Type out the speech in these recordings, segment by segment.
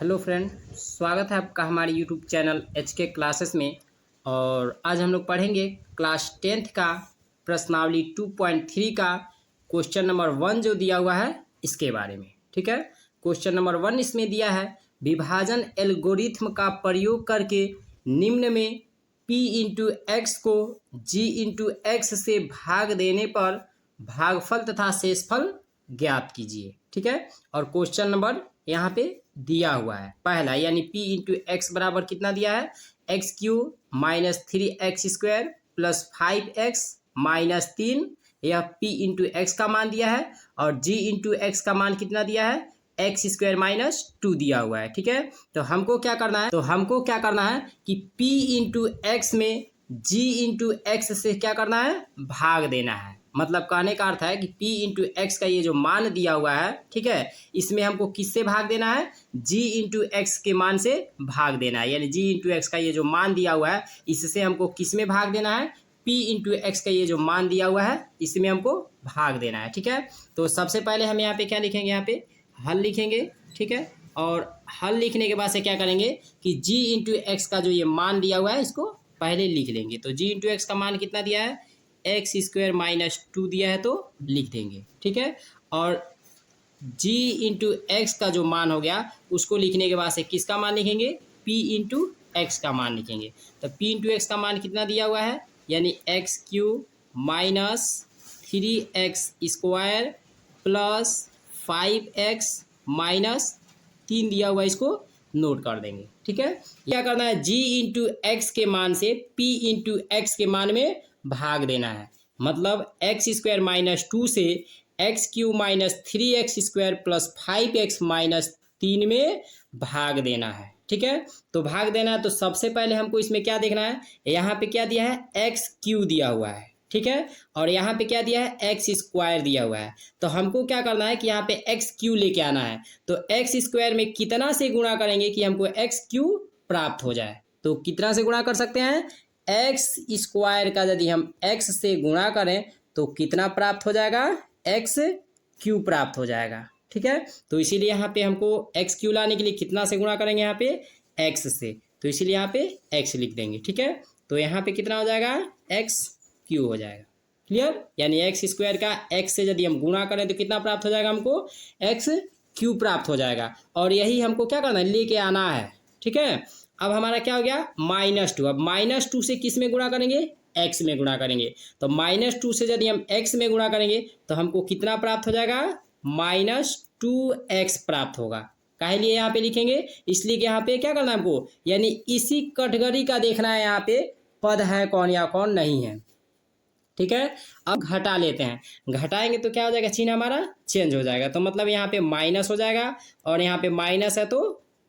Hello friend, स्वागत है आपका हमारे यूट्यूब चैनल के क्लासेस में। और आज हम लोग पढ़ेंगे क्लास 10th का प्रश्नावली 2.3 का क्वेश्चन नंबर 1 जो दिया हुआ है इसके बारे में। ठीक है, क्वेश्चन नंबर 1 इसमें दिया है, विभाजन एल्गोरिथ्म का प्रयोग करके निम्न में p इंटू एक्स को g इंटू एक्स से भाग देने पर भागफल तथा शेषफल ज्ञात कीजिए। ठीक है, और क्वेश्चन नंबर यहाँ पे दिया हुआ है पहला, यानी p इंटू एक्स बराबर कितना दिया है, x Q minus 3x² plus 5x minus 3। यह p इंटू एक्स का मान दिया है और g इंटू एक्स का मान कितना दिया है, x² माइनस 2 दिया हुआ है। ठीक है, तो हमको क्या करना है कि p इंटू एक्स में g इंटू एक्स से क्या करना है, भाग देना है। मतलब कहने का अर्थ है कि p इंटू एक्स का ये जो मान दिया हुआ है, ठीक है, इसमें हमको किससे भाग देना है, g इंटू एक्स के मान से भाग देना है। यानी g इंटू एक्स का ये जो मान दिया हुआ है इससे हमको किस में भाग देना है, p इंटू एक्स का ये जो मान दिया हुआ है इसमें हमको भाग देना है। ठीक है, तो सबसे पहले हम यहाँ पे क्या लिखेंगे, यहाँ पे हल लिखेंगे। ठीक है, और हल लिखने के बाद से क्या करेंगे कि g इंटू एक्स का जो ये मान दिया हुआ है इसको पहले लिख लेंगे। तो g इंटू एक्स का मान कितना दिया है, x² माइनस 2 दिया है तो लिख देंगे। ठीक है, और g इंटू एक्स का जो मान हो गया उसको लिखने के बाद से किसका मान लिखेंगे, p इंटू एक्स का मान लिखेंगे। तो p इंटू एक्स का मान कितना दिया हुआ है, यानी x³ minus 3x² plus 5x minus 3 दिया हुआ, इसको नोट कर देंगे। ठीक है, क्या करना है, g इंटू एक्स के मान से p इंटू एक्स के मान में भाग देना है। मतलब x² माइनस 2 से x³ minus 3x² plus 5x minus 3 में भाग देना है। ठीक है, तो भाग देना है तो सबसे पहले हमको इसमें क्या देखना है, यहाँ पे क्या दिया है, x³ दिया हुआ है। ठीक है, और यहाँ पे क्या दिया है, x² दिया हुआ है। तो हमको क्या करना है कि यहाँ पे x³ लेके आना है। तो x² में कितना से गुणा करेंगे कि हमको x³ प्राप्त हो जाए। तो कितना से गुणा कर सकते हैं, x² का यदि हम x से गुणा करें तो कितना प्राप्त हो जाएगा, x³ प्राप्त हो जाएगा। ठीक है, तो इसीलिए यहाँ पे हमको x³ लाने के लिए कितना से गुणा करेंगे, यहाँ पे x से, तो इसीलिए यहाँ पे x लिख देंगे। ठीक है, तो यहाँ पे कितना हो जाएगा, x³ हो जाएगा। क्लियर, यानी x² का x से यदि हम गुणा करें तो कितना प्राप्त हो जाएगा, हमको x³ प्राप्त हो जाएगा। और यही हमको क्या करना है, लेके आना है। ठीक है, अब हमारा क्या हो गया, -2। अब -2 से किस में गुणा करेंगे, x में गुणा करेंगे। तो -2 से यदि हम x में गुणा करेंगे तो हमको कितना प्राप्त हो जाएगा, -2x प्राप्त होगा। काहे लिए यहाँ पे लिखेंगे, इसलिए कि यहाँ पे क्या करना है हमको, यानी इसी कैटेगरी का देखना है यहाँ पे पद है कौन या कौन नहीं है। ठीक है, अब घटा लेते हैं, घटाएंगे तो क्या हो जाएगा, चिन्ह हमारा चेंज हो जाएगा। तो मतलब यहाँ पे माइनस हो जाएगा और यहाँ पे माइनस है तो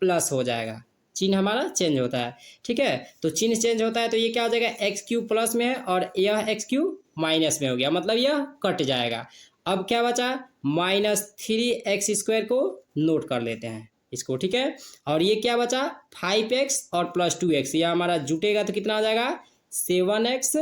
प्लस हो जाएगा, चिन्ह हमारा चेंज होता है। ठीक है, तो चिन्ह चेंज होता है तो ये क्या हो जाएगा, x³ प्लस में है और यह x³ माइनस में हो गया, मतलब यह कट जाएगा। अब क्या बचा, -3x² को नोट कर लेते हैं इसको। ठीक है, और ये क्या बचा, 5x और प्लस 2x, यह हमारा जुटेगा तो कितना हो जाएगा, 7x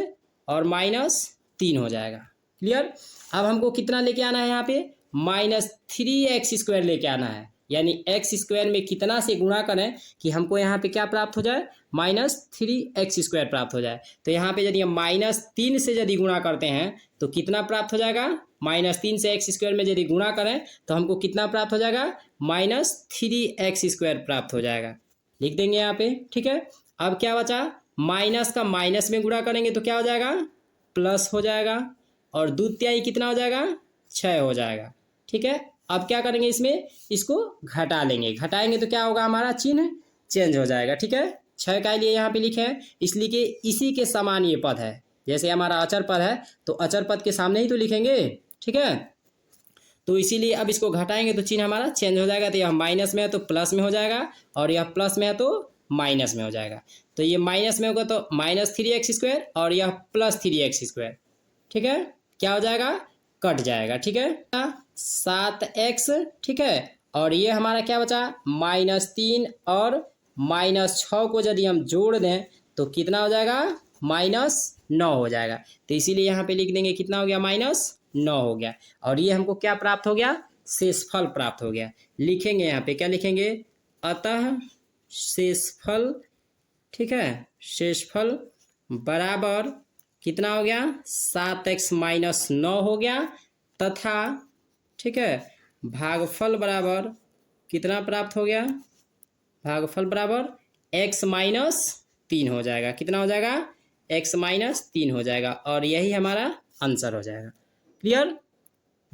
और -3 हो जाएगा। क्लियर, अब हमको कितना लेके आना है, यहाँ पे -3x² लेके आना है। यानी x² में कितना से गुणा करें कि हमको यहाँ पे क्या प्राप्त हो जाए, -3x² प्राप्त हो जाए। तो यहाँ पे यदि हम -3 से यदि गुणा करते हैं तो कितना प्राप्त हो जाएगा, -3 से x² में यदि गुणा करें तो हमको कितना प्राप्त हो जाएगा, -3x² प्राप्त हो जाएगा, लिख देंगे यहाँ पे। ठीक है, अब क्या बचा, माइनस का माइनस में गुणा करेंगे तो क्या हो जाएगा, प्लस हो जाएगा, और 2/3 कितना हो जाएगा, 6 हो जाएगा। ठीक है, अब क्या करेंगे, इसमें इसको घटा लेंगे, घटाएंगे तो क्या होगा, हमारा चिन्ह चेंज हो जाएगा। ठीक है, 6 का लिए यहाँ पे लिखे हैं इसलिए कि इसी के समान ये पद है। जैसे हमारा अचर पद है तो अचर पद के सामने ही तो लिखेंगे। ठीक है, तो इसीलिए अब इसको घटाएंगे तो चिन्ह हमारा चेंज हो जाएगा। तो यह माइनस में है तो प्लस में हो जाएगा और यह प्लस में है तो माइनस में हो जाएगा। तो ये माइनस में होगा तो -3x² और यह +3x²। ठीक है, क्या हो जाएगा, कट जाएगा। ठीक है, 7x। ठीक है, और ये हमारा क्या बचा, -3 और -6 को यदि हम जोड़ दें तो कितना हो जाएगा, -9 हो जाएगा। तो इसीलिए यहाँ पे लिख देंगे कितना हो गया, -9 हो गया। और ये हमको क्या प्राप्त हो गया, शेषफल प्राप्त हो गया। लिखेंगे यहाँ पे क्या लिखेंगे, अतः शेषफल, ठीक है, शेषफल बराबर कितना हो गया 7x-9 हो गया, तथा ठीक है भागफल बराबर कितना प्राप्त हो गया, भागफल बराबर x-3 हो जाएगा। कितना हो जाएगा, x-3 हो जाएगा, और यही हमारा आंसर हो जाएगा। क्लियर।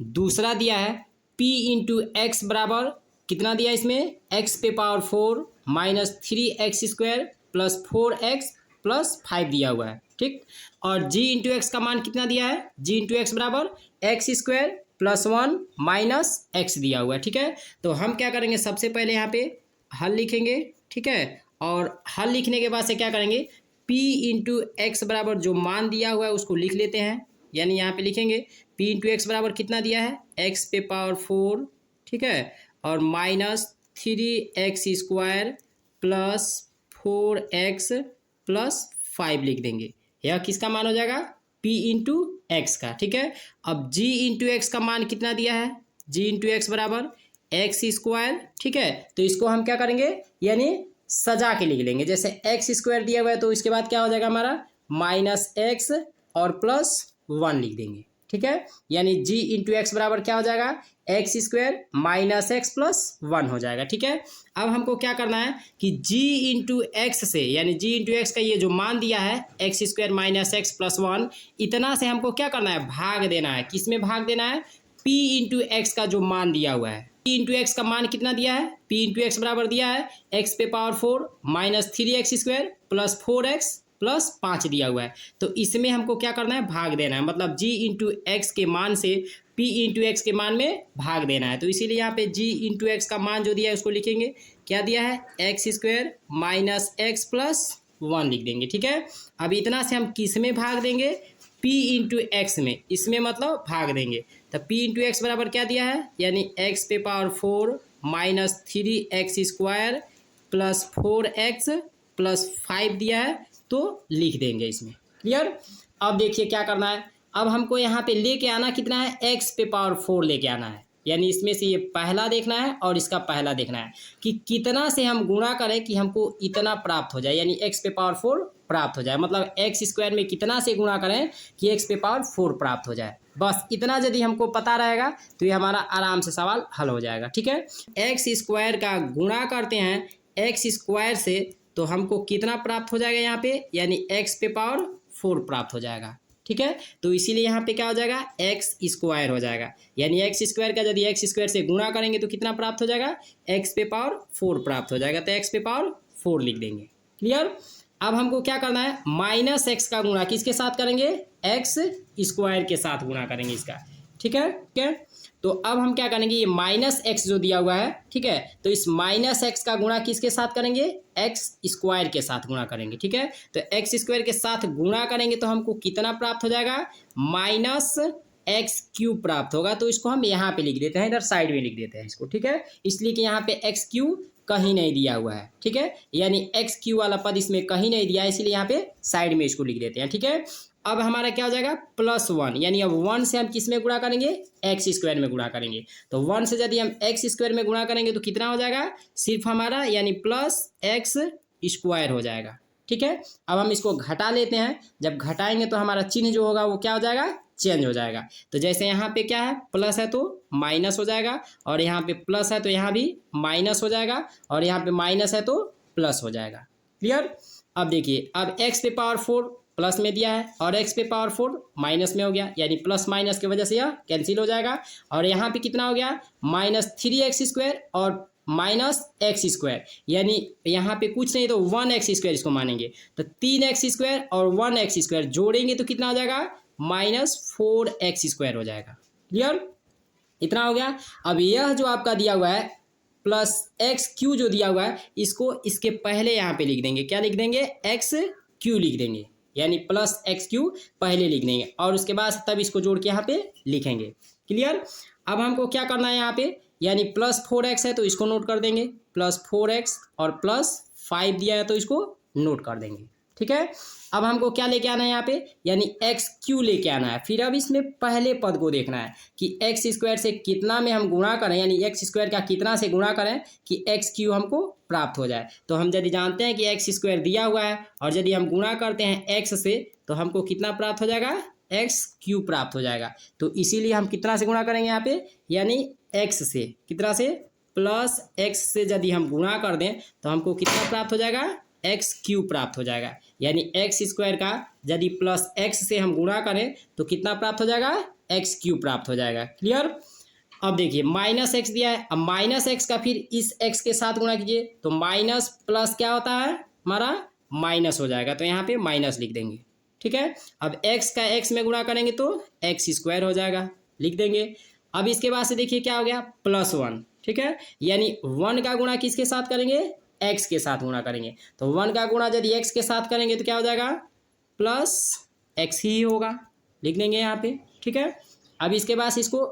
दूसरा दिया है p इंटू एक्स बराबर कितना दिया, इसमें x पे power 4 minus 3x² plus 4x plus 5 दिया हुआ है, ठीक। और g इंटू एक्स का मान कितना दिया है, g इंटू एक्स बराबर x² प्लस 1 माइनस x दिया हुआ है, ठीक है। तो हम क्या करेंगे, सबसे पहले यहाँ पे हल लिखेंगे, ठीक है, और हल लिखने के बाद से क्या करेंगे, p इंटू एक्स बराबर जो मान दिया हुआ है उसको लिख लेते हैं। यानी यहाँ पे लिखेंगे p इंटू एक्स बराबर कितना दिया है, x पे पावर 4, ठीक है, और minus 3x² plus 4x plus 5 लिख देंगे। यह किसका मान हो जाएगा, p इंटू एक्स का, ठीक है। अब g इंटू एक्स का मान कितना दिया है, g इंटू एक्स बराबर x², ठीक है। तो इसको हम क्या करेंगे, यानी सजा के लिख लेंगे। जैसे x² दिया हुआ है तो इसके बाद क्या हो जाएगा हमारा माइनस x और प्लस 1 लिख देंगे, ठीक है। यानी g इंटू एक्स बराबर क्या हो जाएगा, x² माइनस x प्लस 1 हो जाएगा, ठीक है। अब हमको क्या करना है कि g इंटू एक्स से, यानी g इंटू एक्स का ये जो मान दिया है x² माइनस x प्लस 1, इतना से हमको क्या करना है, भाग देना है। किस में भाग देना है, p इंटू एक्स का जो मान दिया हुआ है। p इंटू एक्स का मान कितना दिया है, p इंटू एक्स बराबर दिया है x पे power 4 minus 3x² plus 4x plus 5 दिया हुआ है। तो इसमें हमको क्या करना है, भाग देना है। मतलब g इंटू एक्स के मान से p इंटू एक्स के मान में भाग देना है। तो इसीलिए यहाँ पे g इंटू एक्स का मान जो दिया है उसको लिखेंगे, क्या दिया है, x² माइनस x प्लस 1 लिख देंगे, ठीक है। अब इतना से हम किस में भाग देंगे, p इंटू एक्स में, इसमें मतलब भाग देंगे। तो p इंटू एक्स बराबर क्या दिया है, यानी x पे power 4 minus 3x² plus 4x plus 5 दिया है, तो लिख देंगे इसमें। क्लियर। अब देखिए क्या करना है, अब हमको यहाँ पे लेके आना कितना है, x पे पावर 4 लेके आना है। यानी इसमें से ये पहला देखना है और इसका पहला देखना है कि कितना से हम गुणा करें कि हमको इतना प्राप्त हो जाए, यानी x पे पावर 4 प्राप्त हो जाए। मतलब x² में कितना से गुणा करें कि x पे पावर 4 प्राप्त हो जाए। बस इतना यदि हमको पता रहेगा तो ये हमारा आराम से सवाल हल हो जाएगा, ठीक है। x² का गुणा करते हैं x² से, तो हमको कितना प्राप्त हो जाएगा यहाँ पे, यानी x पे पावर 4 प्राप्त हो जाएगा, ठीक है। तो इसीलिए यहाँ पे क्या हो जाएगा, x² हो जाएगा। यानी x² का यदि x² से गुणा करेंगे तो कितना प्राप्त हो जाएगा, x पे पावर 4 प्राप्त हो जाएगा। तो x पे पावर 4 लिख देंगे। क्लियर। अब हमको क्या करना है, माइनस x का गुणा किसके साथ करेंगे, x² के साथ गुणा करेंगे इसका, ठीक है। ठीक है, तो अब हम क्या करेंगे, ये माइनस x जो दिया हुआ है, ठीक है, तो इस माइनस x का गुणा किसके साथ करेंगे, x² के साथ गुणा करेंगे, ठीक है। तो x² के साथ गुणा करेंगे तो हमको कितना प्राप्त हो जाएगा, माइनस x³ प्राप्त होगा। तो इसको हम यहाँ पे लिख देते हैं, इधर साइड में लिख देते हैं इसको, ठीक है। इसलिए कि यहाँ पे x³ कहीं नहीं दिया हुआ है, ठीक है, यानी x³ वाला पद इसमें कहीं नहीं दिया है, इसलिए यहाँ पे साइड में इसको लिख देते हैं, ठीक है। अब हमारा क्या हो जाएगा, +1, यानी अब 1 से हम किस में गुणा करेंगे, x² में गुणा करेंगे। तो 1 से यदि हम x² में गुणा करेंगे तो कितना हो जाएगा, सिर्फ हमारा यानी +x² हो जाएगा, ठीक है। अब हम इसको घटा लेते हैं, जब घटाएंगे तो हमारा चिन्ह जो होगा वो क्या हो जाएगा, चेंज हो जाएगा। तो जैसे यहाँ पे क्या है, प्लस है तो माइनस हो जाएगा, और यहाँ पे प्लस है तो यहाँ भी माइनस हो जाएगा, और यहाँ पे माइनस है तो प्लस हो जाएगा। क्लियर। अब देखिए, अब x पे पावर 4 प्लस में दिया है और x पे पावर 4 माइनस में हो गया, यानी प्लस माइनस की वजह से यह कैंसिल हो जाएगा। और यहाँ पे कितना हो गया, -3x² और -x², यानी यहाँ पे कुछ नहीं तो 1x² इसको मानेंगे। तो 3x² और 1x² जोड़ेंगे तो कितना हो जाएगा, -4x² हो जाएगा। क्लियर। इतना हो गया। अब यह जो आपका दिया हुआ है +x³ जो दिया हुआ है, इसको इसके पहले यहाँ पे लिख देंगे, क्या लिख देंगे, x³ लिख देंगे, यानी +x³ पहले लिख देंगे और उसके बाद तब इसको जोड़ के यहाँ पे लिखेंगे। क्लियर। अब हमको क्या करना है यहाँ पे, यानी +4x है तो इसको नोट कर देंगे, +4x और +5 दिया है तो इसको नोट कर देंगे, ठीक है। अब हमको क्या लेके आना है यहाँ पे, यानी x³ लेके आना है। फिर अब इसमें पहले पद को देखना है कि x² से कितना में हम गुणा करें, यानी x² का कितना से गुणा करें कि x³ हमको प्राप्त हो जाए। तो हम यदि जानते हैं कि एक्स स्क्वायर दिया हुआ है और यदि हम गुणा करते हैं एक्स से तो हमको कितना प्राप्त हो जाएगा, एक्स क्यूब प्राप्त हो जाएगा। तो इसीलिए हम कितना से गुणा करेंगे यहाँ पे, यानी एक्स से, कितना से, प्लस एक्स से यदि हम गुणा कर दें तो हमको कितना प्राप्त हो जाएगा, एक्स क्यूब प्राप्त हो जाएगा। यानी एक्स स्क्वायर का यदि प्लस एक्स से हम गुणा करें तो कितना प्राप्त हो जाएगा, एक्स क्यूब प्राप्त हो जाएगा। क्लियर। अब देखिए माइनस एक्स दिया है, अब माइनस एक्स का फिर इस एक्स के साथ गुणा कीजिए तो माइनस प्लस क्या होता है हमारा, माइनस हो जाएगा। तो यहाँ पे माइनस लिख देंगे, ठीक है। अब एक्स का एक्स में गुणा करेंगे तो एक्स स्क्वायर हो जाएगा, लिख देंगे। अब इसके बाद से देखिए क्या हो गया, प्लस वन, ठीक है। यानी वन का गुणा किसके साथ करेंगे, एक्स के साथ गुणा करेंगे। तो वन का गुणा यदि एक्स के साथ करेंगे तो क्या हो जाएगा, प्लस एक्स ही होगा, लिख देंगे यहाँ पे, ठीक है। अब इसके बाद इसको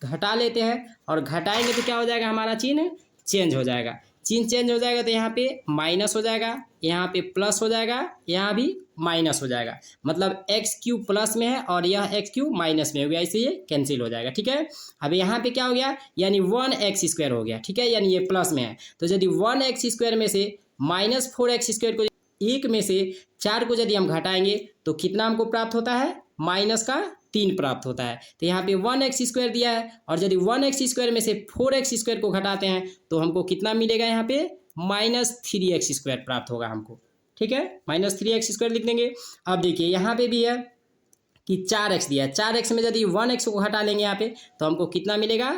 घटा लेते हैं और घटाएंगे तो क्या हो जाएगा, हमारा चिन्ह चेंज हो जाएगा। चिन्ह चेंज हो जाएगा तो यहाँ पे माइनस हो जाएगा, यहाँ पे प्लस हो जाएगा, यहाँ भी माइनस हो जाएगा। मतलब एक्स क्यूब प्लस में है और यह एक्स क्यूब माइनस में हो गया, इससे ये कैंसिल हो जाएगा, ठीक है। अब यहाँ पे क्या हो गया, यानी 1x² हो गया, ठीक है। यानी ये प्लस में है तो यदि 1x² में से -4x² को एक में से 4 को यदि हम घटाएंगे तो कितना हमको प्राप्त होता है, माइनस का 3 प्राप्त होता है। तो यहाँ पे 1x² दिया है और यदि 1x² में से 4x² को घटाते हैं तो हमको कितना मिलेगा, यहाँ पे -3x² प्राप्त होगा हमको, ठीक है। -3x² लिख देंगे। अब देखिए यहाँ पे भी है कि 4x दिया है, 4x में यदि 1x को घटा लेंगे यहाँ पे तो हमको कितना मिलेगा,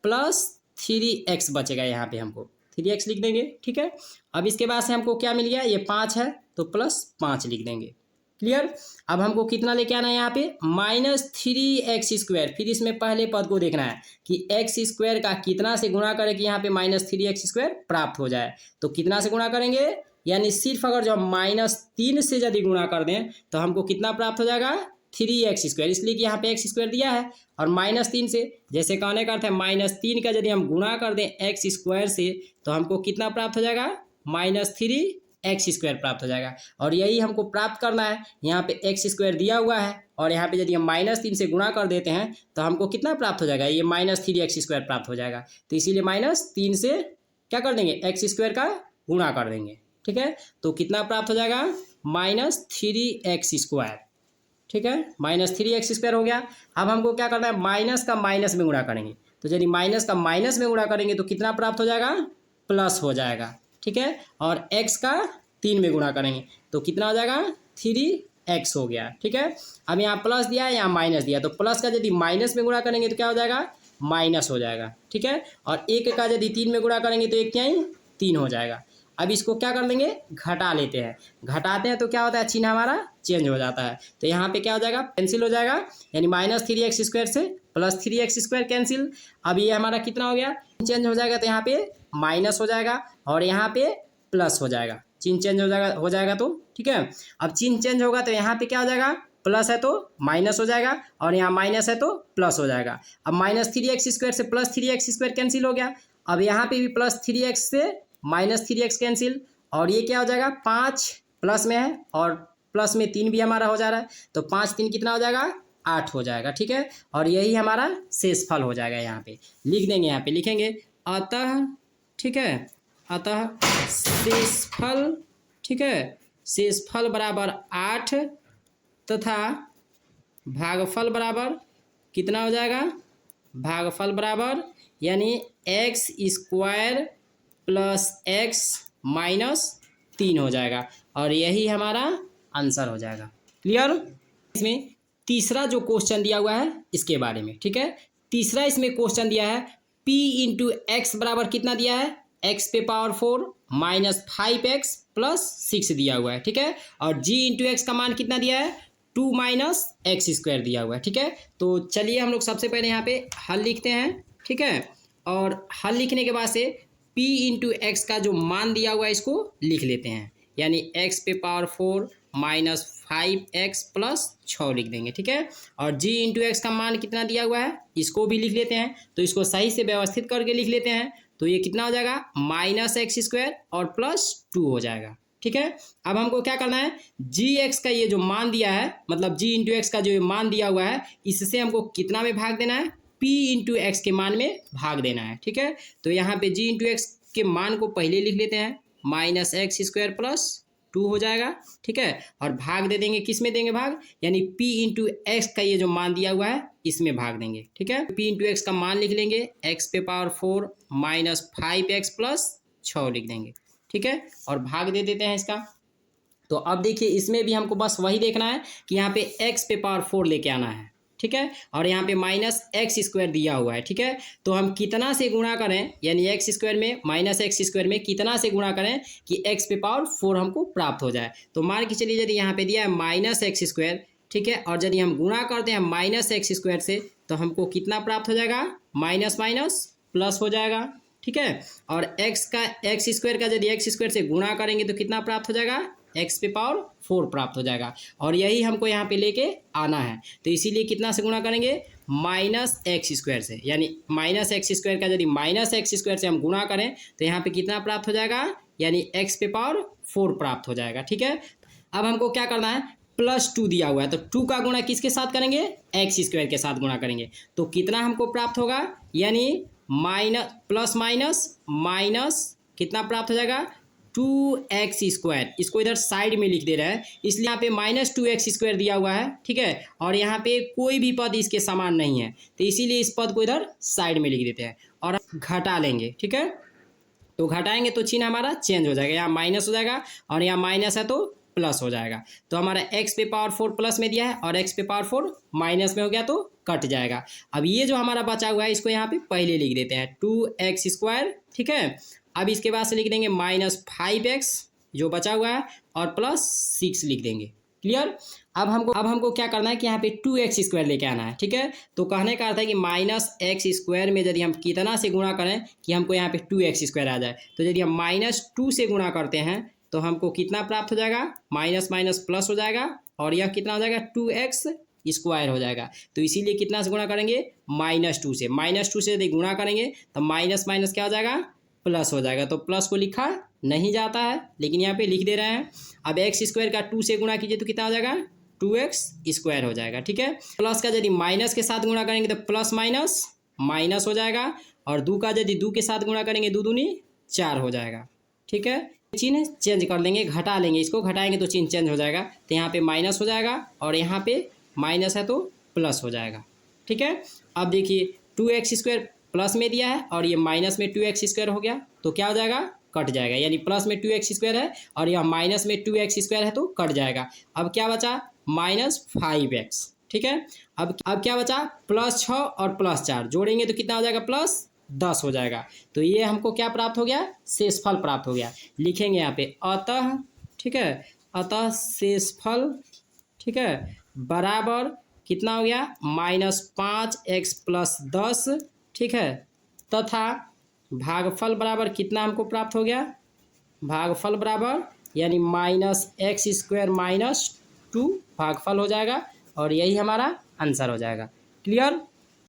+3x बचेगा, यहाँ पे हमको 3x लिख देंगे, ठीक है। अब इसके बाद से हमको क्या मिल गया, ये 5 है तो +5 लिख देंगे। क्लियर। अब हमको कितना लेके आना है यहाँ पे, -3x²। फिर इसमें पहले पद को देखना है कि x² का कितना से गुणा करें कि यहाँ पे -3x² प्राप्त हो जाए। तो कितना से गुणा करेंगे, यानी सिर्फ अगर जो -3 से यदि गुणा कर दें तो हमको कितना प्राप्त हो जाएगा, 3x²। इसलिए कि यहाँ पे x² दिया है और -3 से, जैसे कहने का अर्थ है -3 का यदि हम गुणा कर दें x² से तो हमको कितना प्राप्त हो जाएगा, -3x² प्राप्त हो जाएगा। और यही हमको प्राप्त करना है। यहाँ पे x² दिया हुआ है और यहाँ पे यदि हम -3 से गुणा कर देते हैं तो हमको कितना प्राप्त हो जाएगा, ये -3x² प्राप्त हो जाएगा। तो इसीलिए -3 से क्या कर देंगे, x² का गुणा कर देंगे, ठीक है। तो कितना प्राप्त हो जाएगा, -3x², ठीक है। -3x² हो गया। अब हमको क्या करना है, माइनस का माइनस में गुणा करेंगे। तो यदि माइनस का माइनस में गुणा करेंगे तो कितना प्राप्त हो जाएगा, प्लस हो जाएगा, ठीक है। और x का 3 में गुणा करेंगे तो कितना हो जाएगा, 3x हो गया, ठीक है। अब यहाँ प्लस दिया है, यहाँ माइनस दिया, तो प्लस का यदि माइनस में गुणा करेंगे तो क्या हो जाएगा, माइनस हो जाएगा, ठीक है। और 1 का यदि 3 में गुणा करेंगे तो 1 क्या ही 3 हो जाएगा। अब इसको क्या कर लेंगे, घटा लेते हैं। घटाते हैं तो क्या होता है, चिन्ह हमारा चेंज हो जाता है। तो यहाँ पे क्या हो जाएगा, कैंसिल हो जाएगा, यानी -3x² से +3x² कैंसिल। अब ये हमारा कितना हो गया, चेंज हो जाएगा तो यहाँ पे माइनस हो जाएगा और यहाँ पे प्लस हो जाएगा। चिन्ह चेंज हो जाएगा तो ठीक है। अब चिन्ह चेंज होगा तो यहाँ पे क्या हो जाएगा, प्लस है तो माइनस हो जाएगा और यहाँ माइनस है तो प्लस हो जाएगा। अब -3x² से +3x² कैंसिल हो गया। अब यहाँ पे भी +3x से -3x कैंसिल और ये क्या हो जाएगा, 5 प्लस में है और प्लस में 3 भी हमारा हो जा रहा है तो 5 3 कितना हो जाएगा, 8 हो जाएगा, ठीक है। और यही हमारा शेषफल हो जाएगा। यहाँ पे लिख देंगे, यहाँ पे लिखेंगे अतः, ठीक है, अतः शेषफल, ठीक है, शेषफल बराबर 8 तथा भागफल बराबर कितना हो जाएगा, भागफल बराबर यानी x² + x - 3 हो जाएगा और यही हमारा आंसर हो जाएगा। क्लियर। इसमें तीसरा जो क्वेश्चन दिया हुआ है इसके बारे में, ठीक है। तीसरा इसमें क्वेश्चन दिया है p × x बराबर कितना दिया है, x⁴ - 5x + 6 दिया हुआ है, ठीक है। और g × x का मान कितना दिया है, 2 - x² दिया हुआ है, ठीक है। तो चलिए हम लोग सबसे पहले यहाँ पे हल लिखते हैं, ठीक है। और हल लिखने के बाद से p × x का जो मान दिया हुआ है इसको लिख लेते हैं, यानी x⁴ - 5x + 6 लिख देंगे, ठीक है। और g × x का मान कितना दिया हुआ है इसको भी लिख लेते हैं। तो इसको सही से व्यवस्थित करके लिख लेते हैं तो ये कितना हो जाएगा, -x² और +2 हो जाएगा, ठीक है। अब हमको क्या करना है, gx का ये जो मान दिया है, मतलब g × x का जो मान दिया हुआ है इससे हमको कितना में भाग देना है, p × x के मान में भाग देना है, ठीक है। तो यहाँ पे g × x के मान को पहले लिख लेते हैं, माइनस एक्स स्क्वायर प्लस 2 हो जाएगा, ठीक है। और भाग दे देंगे, किस में देंगे भाग, यानी p इंटू एक्स का ये जो मान दिया हुआ है इसमें भाग देंगे, ठीक है। p इंटू एक्स का मान लिख लेंगे, x पे पावर 4 माइनस 5x प्लस 6 लिख देंगे, ठीक है। और भाग दे देते हैं इसका। तो अब देखिए इसमें भी हमको बस वही देखना है कि यहाँ पे x पे पावर 4 लेके आना है, ठीक है। और यहाँ पे माइनस एक्स स्क्वायर दिया हुआ है, ठीक है। तो हम कितना से गुणा करें, यानी एक्स स्क्वायर में माइनस एक्स स्क्वायर में कितना से गुणा करें कि x पे पावर 4 हमको प्राप्त हो जाए। तो मान के चलिए यदि यहाँ पे दिया है माइनस एक्स स्क्वायर, ठीक है, और यदि हम गुणा करते हैं माइनस एक्स स्क्वायर से तो हमको कितना प्राप्त हो जाएगा, माइनस माइनस प्लस हो जाएगा, ठीक है। और एक्स स्क्वायर का यदि एक्स स्क्वायर से गुणा करेंगे तो कितना प्राप्त हो जाएगा, एक्स पे पावर 4 प्राप्त हो जाएगा। और यही हमको यहाँ पे लेके आना है, तो इसीलिए कितना से गुणा करेंगे, माइनस एक्स स्क्वायर से, यानी माइनस एक्स स्क्वायर का यदि माइनस एक्स स्क्वायर से हम गुणा करें तो यहाँ पे कितना प्राप्त हो जाएगा, यानी एक्स पे पावर 4 प्राप्त हो जाएगा, ठीक है। अब हमको क्या करना है, प्लस 2 दिया हुआ है तो 2 का गुणा किसके साथ करेंगे, एक्स स्क्वायर के साथ गुणा करेंगे। तो कितना हमको प्राप्त होगा, यानी माइनस प्लस माइनस माइनस कितना प्राप्त हो जाएगा, 2x स्क्वायर। इसको इधर साइड में लिख दे रहे हैं, इसलिए यहाँ पे माइनस 2x स्क्वायर दिया हुआ है, ठीक है। और यहाँ पे कोई भी पद इसके समान नहीं है, तो इसीलिए इस पद को इधर साइड में लिख देते हैं और घटा लेंगे, ठीक है। तो घटाएंगे तो चिन्ह हमारा चेंज हो जाएगा, यहाँ माइनस हो जाएगा और यहाँ माइनस है तो प्लस हो जाएगा। तो हमारा x पे पावर 4 प्लस में दिया है और x पे पावर 4 माइनस में हो गया तो कट जाएगा। अब ये जो हमारा बचा हुआ है इसको यहाँ पे पहले लिख देते हैं, 2x स्क्वायर, ठीक है। अब इसके बाद से लिख देंगे माइनस 5x जो बचा हुआ है और प्लस 6 लिख देंगे, क्लियर। अब हमको क्या करना है कि यहाँ पे 2x स्क्वायर लेके आना है, ठीक है। तो कहने का अर्थ है कि माइनस एक्स स्क्वायर में यदि हम कितना से गुणा करें कि हमको यहाँ पे 2x स्क्वायर आ जाए, तो यदि हम -2 से गुणा करते हैं तो हमको कितना प्राप्त हो जाएगा, माइनस माइनस प्लस हो जाएगा और यह कितना हो जाएगा, 2x स्क्वायर हो जाएगा। तो इसीलिए कितना से गुणा करेंगे, -2 से। -2 से यदि गुणा करेंगे तो माइनस माइनस क्या हो जाएगा, प्लस हो जाएगा। तो प्लस को लिखा नहीं जाता है लेकिन यहाँ पे लिख दे रहे हैं। अब एक्स स्क्वायर का 2 से गुणा कीजिए तो कितना हो जाएगा, 2x स्क्वायर हो जाएगा, ठीक है। प्लस का यदि माइनस के साथ गुणा करेंगे तो प्लस माइनस माइनस हो जाएगा और 2 का यदि 2 के साथ गुणा करेंगे 2 दूनी 4 हो जाएगा, ठीक है। चिन्ह चेंज कर लेंगे, घटा लेंगे, इसको घटाएंगे तो चिन्ह चेंज हो जाएगा। तो यहाँ पे माइनस हो जाएगा और यहाँ पे माइनस है तो प्लस हो जाएगा, ठीक है। अब देखिए 2x स्क्वायर प्लस में दिया है और ये माइनस में 2x स्क्वायर हो गया तो क्या हो जाएगा, कट जाएगा। यानी प्लस में 2x स्क्वायर है और यह माइनस में 2x स्क्वायर है तो कट जाएगा। अब क्या बचा, -5x, ठीक है। अब क्या बचा, +6 और +4 जोड़ेंगे तो कितना हो जाएगा, +10 हो जाएगा। तो ये हमको क्या प्राप्त हो गया, शेषफल प्राप्त हो गया। लिखेंगे यहाँ पे अतः, ठीक है, अतः शेषफल, ठीक है, बराबर कितना हो गया, -5x + 10, ठीक है, तथा भागफल बराबर कितना हमको प्राप्त हो गया, भागफल बराबर यानी -x स्क्वायर -2 भागफल हो जाएगा और यही हमारा आंसर हो जाएगा, क्लियर।